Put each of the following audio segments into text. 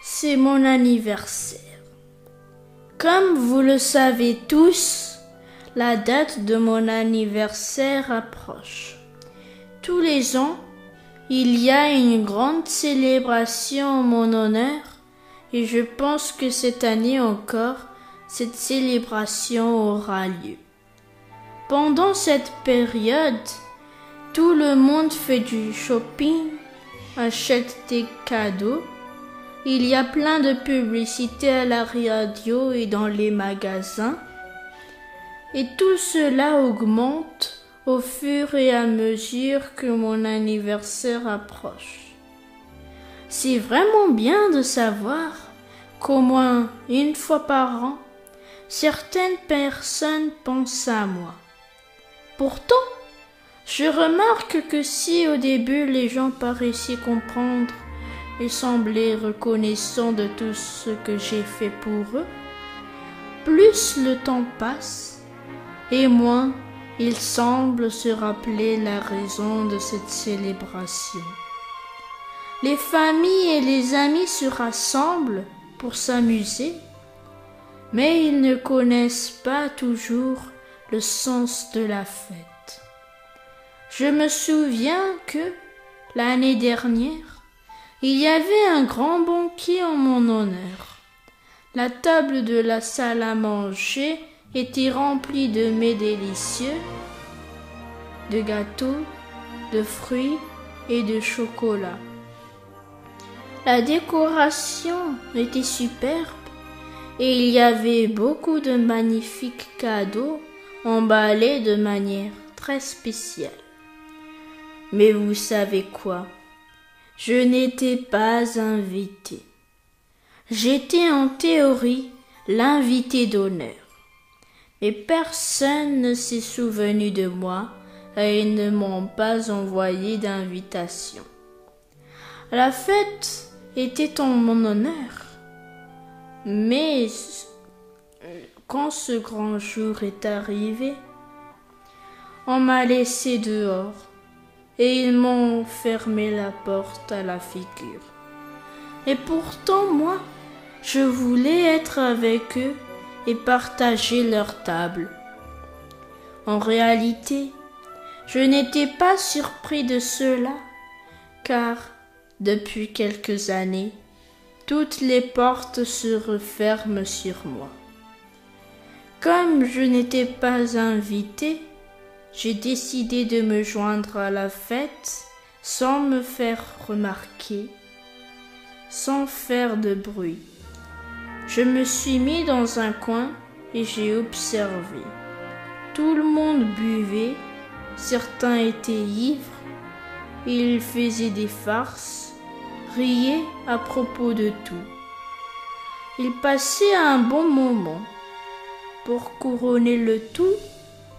c'est mon anniversaire. Comme vous le savez tous, la date de mon anniversaire approche. Tous les ans, il y a une grande célébration en mon honneur et je pense que cette année encore, cette célébration aura lieu. Pendant cette période, tout le monde fait du shopping, achète des cadeaux. Il y a plein de publicités à la radio et dans les magasins. Et tout cela augmente au fur et à mesure que mon anniversaire approche. C'est vraiment bien de savoir qu'au moins une fois par an, certaines personnes pensent à moi. Pourtant, je remarque que si au début les gens paraissaient comprendre et semblaient reconnaissants de tout ce que j'ai fait pour eux, plus le temps passe et moins ils semblent se rappeler la raison de cette célébration. Les familles et les amis se rassemblent pour s'amuser, mais ils ne connaissent pas toujours le sens de la fête. Je me souviens que, l'année dernière, il y avait un grand banquet en mon honneur. La table de la salle à manger était remplie de mets délicieux, de gâteaux, de fruits et de chocolat. La décoration était superbe et il y avait beaucoup de magnifiques cadeaux emballés de manière très spéciale. Mais vous savez quoi? Je n'étais pas invité. J'étais en théorie l'invité d'honneur. Mais personne ne s'est souvenu de moi et ils ne m'ont pas envoyé d'invitation. La fête était en mon honneur. Mais quand ce grand jour est arrivé, on m'a laissé dehors et ils m'ont fermé la porte à la figure. Et pourtant, moi, je voulais être avec eux et partager leur table. En réalité, je n'étais pas surpris de cela, car depuis quelques années, toutes les portes se referment sur moi. Comme je n'étais pas invité, j'ai décidé de me joindre à la fête sans me faire remarquer, sans faire de bruit. Je me suis mis dans un coin et j'ai observé. Tout le monde buvait, certains étaient ivres, ils faisaient des farces, riaient à propos de tout. Ils passaient un bon moment. Pour couronner le tout,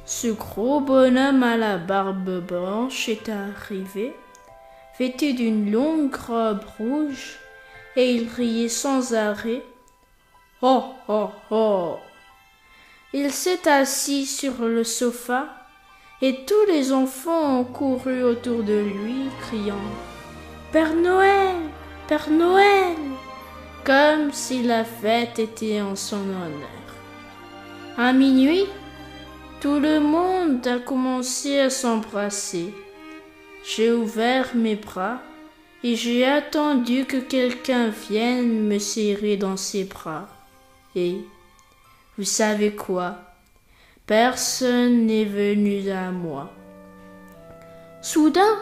ce gros bonhomme à la barbe blanche est arrivé, vêtu d'une longue robe rouge, et il riait sans arrêt. Oh, oh, oh! Il s'est assis sur le sofa, et tous les enfants ont couru autour de lui, criant « Père Noël! Père Noël !» comme si la fête était en son honneur. À minuit, tout le monde a commencé à s'embrasser. J'ai ouvert mes bras et j'ai attendu que quelqu'un vienne me serrer dans ses bras. Et, vous savez quoi? Personne n'est venu à moi. Soudain,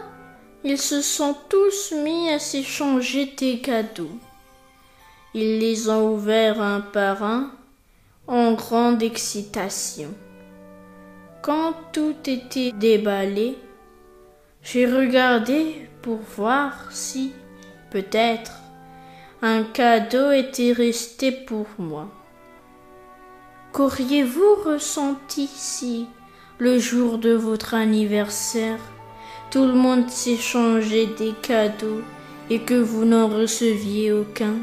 ils se sont tous mis à s'échanger des cadeaux. Ils les ont ouverts un par un, en grande excitation. Quand tout était déballé, j'ai regardé pour voir si, peut-être, un cadeau était resté pour moi. Qu'auriez-vous ressenti si, le jour de votre anniversaire, tout le monde s'échangeait des cadeaux et que vous n'en receviez aucun?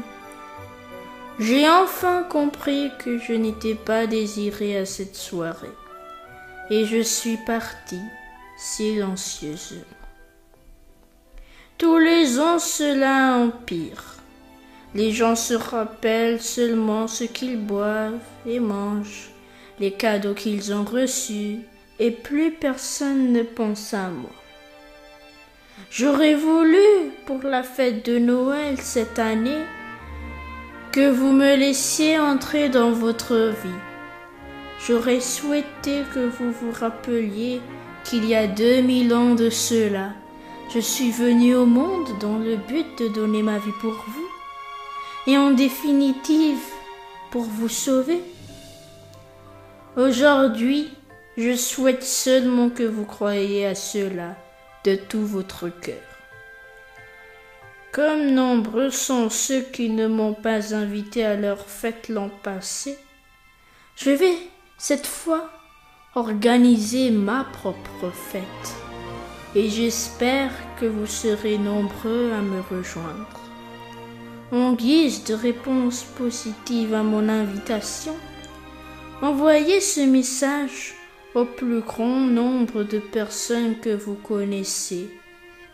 J'ai enfin compris que je n'étais pas désiré à cette soirée, et je suis partie silencieusement. Tous les ans cela empire. Les gens se rappellent seulement ce qu'ils boivent et mangent, les cadeaux qu'ils ont reçus, et plus personne ne pense à moi. J'aurais voulu, pour la fête de Noël cette année, que vous me laissiez entrer dans votre vie. J'aurais souhaité que vous vous rappeliez qu'il y a 2000 ans de cela, je suis venu au monde dans le but de donner ma vie pour vous, et en définitive, pour vous sauver. Aujourd'hui, je souhaite seulement que vous croyiez à cela de tout votre cœur. Comme nombreux sont ceux qui ne m'ont pas invité à leur fête l'an passé, je vais, cette fois, organiser ma propre fête. Et j'espère que vous serez nombreux à me rejoindre. En guise de réponse positive à mon invitation, envoyez ce message au plus grand nombre de personnes que vous connaissez.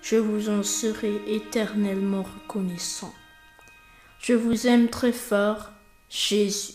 Je vous en serai éternellement reconnaissant. Je vous aime très fort, Jésus.